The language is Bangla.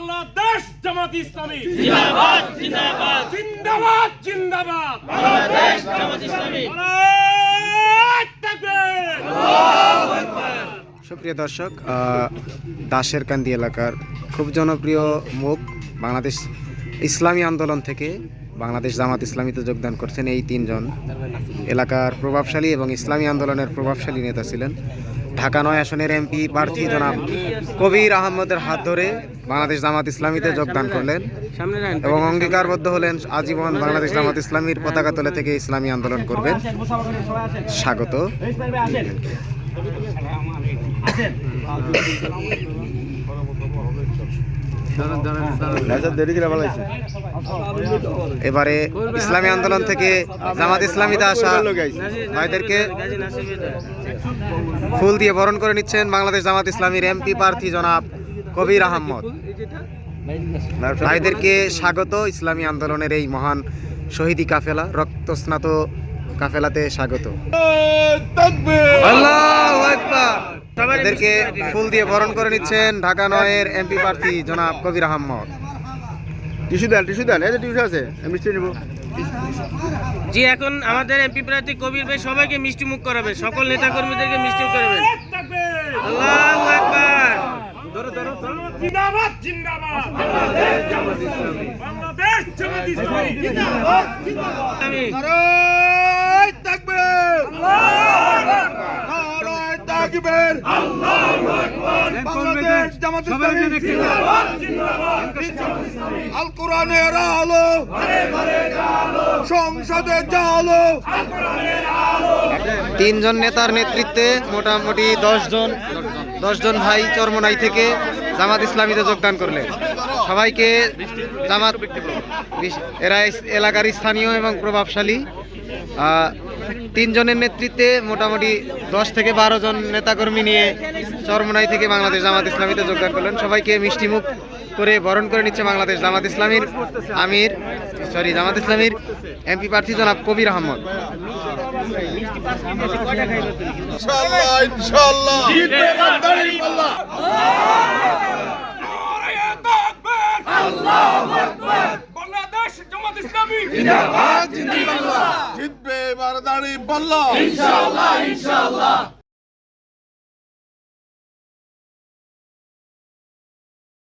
বাংলাদেশ জামাত ইসলামী জিন্দাবাদ জিন্দাবাদ জিন্দাবাদ জিন্দাবাদ বাংলাদেশ জামাত ইসলামী। নারায়ে তাকবীর। সুপ্রিয় দর্শক, দাসের কান্দি এলাকার খুব জনপ্রিয় মুখ বাংলাদেশ ইসলামী আন্দোলন থেকে বাংলাদেশ জামাত ইসলামীতে যোগদান করছেন এই তিনজন এলাকার প্রভাবশালী এবং ইসলামী আন্দোলনের প্রভাবশালী নেতা ছিলেন। ঢাকা ৯ আসনের এমপি প্রার্থী জনাব কবির আহমদের হাত ধরে বাংলাদেশ জামাত ইসলামীতে যোগদান করলেন এবং অঙ্গীকারবদ্ধ হলেন আজীবন বাংলাদেশ জামাত ইসলামীর পতাকা তলে থেকে ইসলামী আন্দোলন করবেন। স্বাগত। এবারে ইসলামী আন্দোলন থেকে জামাত ইসলামীতে আসা ভাইদেরকে ফুল দিয়ে বরণ করে নিচ্ছেন বাংলাদেশ জামাত ইসলামীর এমপি প্রার্থী জনাব কবির আহমদ। ভাইদেরকে স্বাগত ইসলামী আন্দোলনের এই মহান শহীদি কাফেলা, রক্তস্নাত কাফেলাতে স্বাগত। আল্লাহু আকবার। এদেরকে ফুল দিয়ে বরণ করে নিচ্ছেন ঢাকা ৯-এর এমপি প্রার্থী জনাব কবির আহমদ। টিস্যু দেন, এই যে টিস্যু আছে, মিষ্টি নেব। জি, এখন আমাদের এমপি প্রার্থী কবির ভাই সবাইকে মিষ্টি মুখ করাবে, সকল নেতা কর্মীদেরকে মিষ্টি মুখ করাবেন। আল্লাহু আকবার। জিন্দাবাদ জিন্দাবাদ বাংলাদেশ জামাত ইসলামী জিন্দাবাদ জিন্দাবাদ। নারায়ে তাকবীর। নারায়ে তাকবীর। আল্লাহু আকবার। বাংলাদেশ জামাত ইসলামী জিন্দাবাদ জিন্দাবাদ। আল কোরআনের আলো সংসদে জালো। তিনজন নেতার নেতৃত্বে মোটামুটি 10 জন ভাই চরমনাই থেকে জামাত ইসলামীতে যোগদান করলেন। সবাইকে জামাত, এরা এলাকার স্থানীয় এবং প্রভাবশালী। তিনজনের নেতৃত্বে মোটামুটি 10 থেকে 12 জন নেতাকর্মী নিয়ে চরমনাই থেকে বাংলাদেশ জামাত ইসলামীতে যোগদান করলেন। সবাইকে মিষ্টিমুখ করে বরণ করে নিচ্ছে বাংলাদেশ জামাত ইসলামীর জামাত ইসলামীর এমপি প্রার্থী জনাব কবির আহমদ। ইনশাআল্লাহ ইনশাআল্লাহ জিতবে বাংলাদেশ। নারায়ে তাকবীর। আল্লাহু আকবার। বাংলাদেশ জামাত ইসলামী জিন্দাবাদ জিন্দাবাদ জিতবে বারদারি বল্লা ইনশাআল্লাহ ইনশাআল্লাহ।